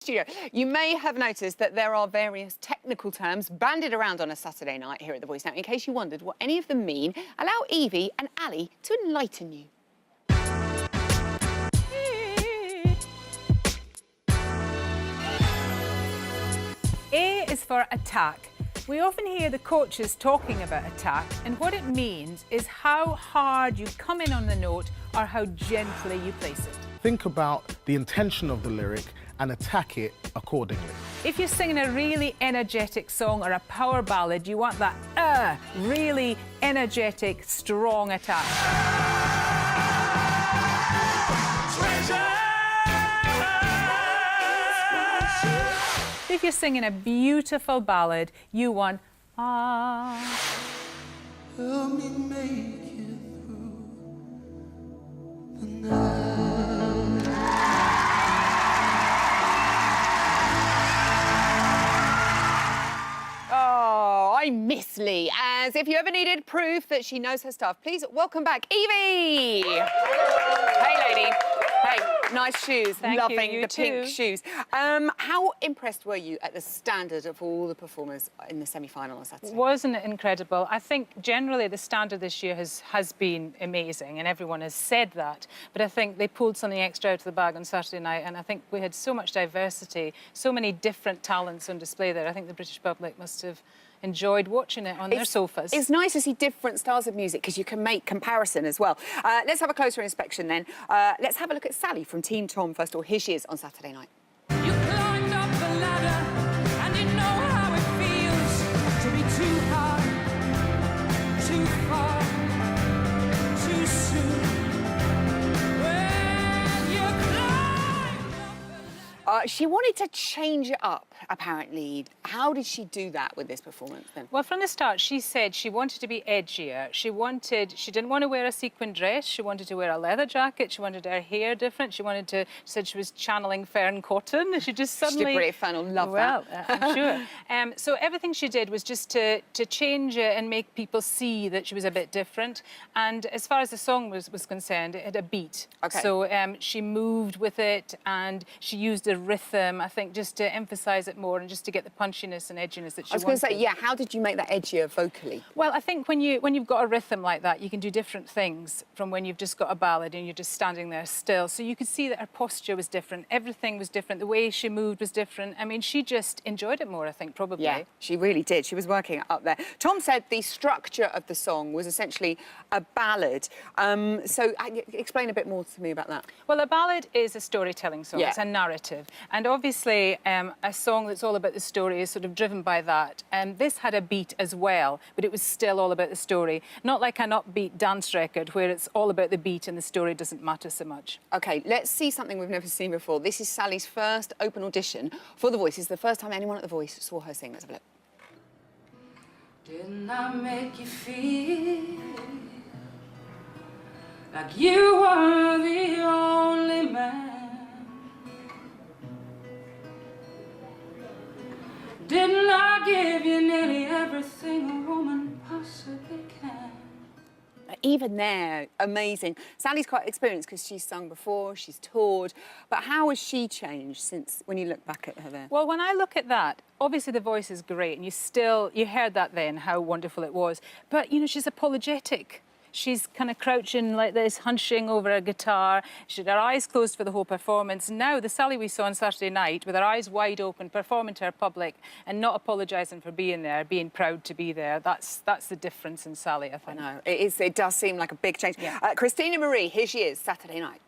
Studio. You may have noticed that there are various technical terms bandied around on a Saturday night here at The Voice. Now, in case you wondered what any of them mean, allow Yvie and Ali to enlighten you. A is for attack. We often hear the coaches talking about attack, and what it means is how hard you come in on the note or how gently you place it. Think about the intention of the lyric and attack it accordingly. If you're singing a really energetic song or a power ballad, you want that really energetic, strong attack. If you're singing a beautiful ballad, you want Help me make it through the night. Oh, I miss Lee. As if you ever needed proof that she knows her stuff, please welcome back Yvie. Hey, lady. Hey, nice shoes. Thank Loving you the too. pink shoes. How impressed were you at the standard of all the performers in the semi-final on Saturday? Wasn't it incredible? I think generally the standard this year has been amazing, and everyone has said that. But I think they pulled something extra out of the bag on Saturday night, and I think we had so much diversity, so many different talents on display there. I think the British public must have enjoyed watching it on their sofas. It's nice to see different styles of music because you can make comparison as well. Let's have a closer inspection then. Let's have a look at Sally from Team Tom first of all. Here she is on Saturday night. You climbed up the ladder, and you know how it feels to be too high, too far, too soon. When you climbed up She wanted to change it up, apparently. How did she do that with this performance then? Well, from the start, she said she wanted to be edgier. She didn't want to wear a sequin dress. She wanted to wear a leather jacket. She wanted her hair different. She said she was channeling Fern Cotton. She just suddenly... She did British fan will love that. that. I'm sure. So everything she did was just to change it and make people see that she was a bit different. And as far as the song was concerned, it had a beat. Okay. So she moved with it, and she used a rhythm, I think, just to emphasise it more and just to get the punchiness and edginess that she wanted. I was going to say, yeah, how did you make that edgier vocally? Well, I think when you've got a rhythm like that, you can do different things from when you've just got a ballad and you're just standing there still. So you could see that her posture was different, everything was different, the way she moved was different. I mean, she just enjoyed it more, I think, probably. Yeah, she really did. She was working it up there. Tom said the structure of the song was essentially a ballad. So explain a bit more to me about that. Well, a ballad is a storytelling song. Yeah. It's a narrative. And obviously, a song that's all about the story is sort of driven by that. This had a beat as well, but it was still all about the story. Not like an upbeat dance record where it's all about the beat and the story doesn't matter so much. OK, let's see something we've never seen before. This is Sally's first open audition for The Voice. It's the first time anyone at The Voice saw her sing. Let's have a look. Didn't I make you feel like you were the only man? Didn't I give you nearly everything a woman possibly can? Even there, amazing. Sally's quite experienced because she's sung before, she's toured. But how has she changed since when you look back at her there? Well, when I look at that, obviously the voice is great, and you heard that then, how wonderful it was. But, you know, she's apologetic. She's kind of crouching like this, hunching over a guitar. She had her eyes closed for the whole performance. Now, the Sally we saw on Saturday night, with her eyes wide open, performing to her public and not apologising for being there, being proud to be there, that's the difference in Sally, I think. I know, it does seem like a big change. Yeah. Christina Marie, here she is, Saturday night.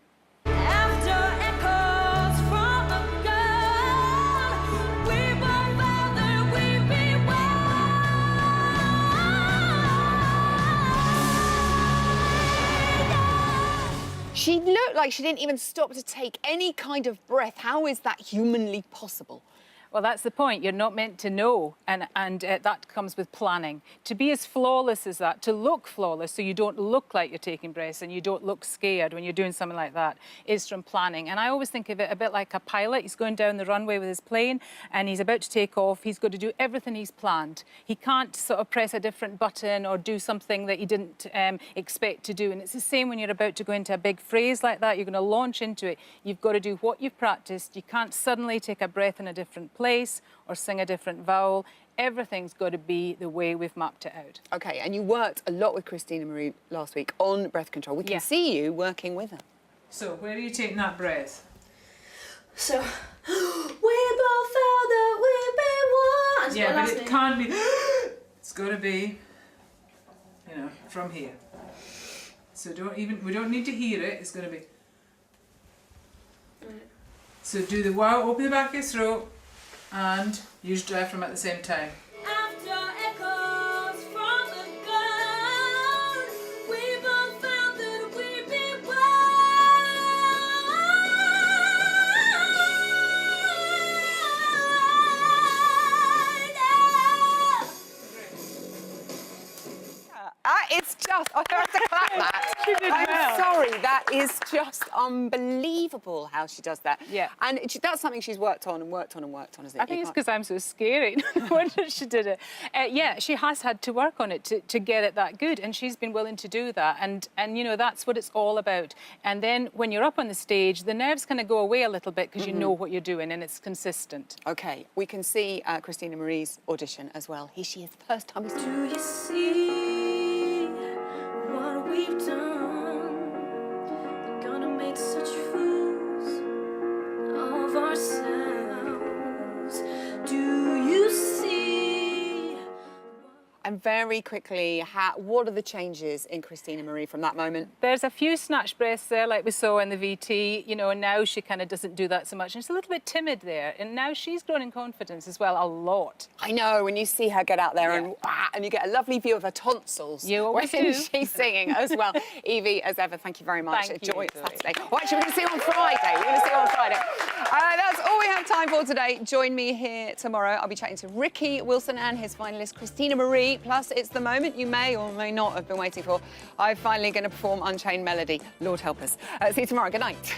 After echoes from a gun, we both vowed that we'd be one. She looked like she didn't even stop to take any kind of breath. How is that humanly possible? Well, that's the point. You're not meant to know, and that comes with planning. To be as flawless as that, to look flawless so you don't look like you're taking breaths and you don't look scared when you're doing something like that, is from planning. And I always think of it a bit like a pilot. He's going down the runway with his plane and he's about to take off. He's got to do everything he's planned. He can't sort of press a different button or do something that he didn't expect to do. And it's the same when you're about to go into a big phrase like that. You're going to launch into it. You've got to do what you've practiced. You can't suddenly take a breath in a different place or sing a different vowel. Everything's got to be the way we've mapped it out. OK, and you worked a lot with Christina Marie last week on breath control. We can see you working with her. So where are you taking that breath? So, we both felt that we've been one. Yeah, but it can't be. It's got to be, you know, from here. So we don't need to hear it. It's going to be. So do the wow, open the back of your throat, and use diaphragm at the same time. After echoes from the ground, we both found that we'd been It's just, I have to clap that. She did I'm well. sorry, that is just unbelievable how she does that. Yeah. And that's something she's worked on and worked on and worked on, isn't it? I think it's because I'm so scary. No wonder she did it. Yeah, she has had to work on it to get it that good, and she's been willing to do that. And you know, that's what it's all about. And then when you're up on the stage, the nerves kind of go away a little bit because you know what you're doing and it's consistent. OK, we can see Christina Marie's audition as well. Here she is, the first time we saw her. Do you see what we've done? We're gonna make such fools of ourselves. Do you see? And very quickly, what are the changes in Christina Marie from that moment? There's a few snatch breaths there, like we saw in the VT, you know, and now she kind of doesn't do that so much. And she's a little bit timid there. And now she's grown in confidence as well, a lot. I know, when you see her get out there and you get a lovely view of her tonsils You always when do. she's singing as well. Yvie, as ever, thank you very much. Thank you, Enjoy Yvie. Saturday. Well, actually, we're going to see you on Friday. We're going to see you on Friday. That's all we have time for today. Join me here tomorrow. I'll be chatting to Ricky Wilson and his finalist, Christina Marie. Plus, it's the moment you may or may not have been waiting for. I'm finally going to perform Unchained Melody. Lord help us. See you tomorrow. Good night.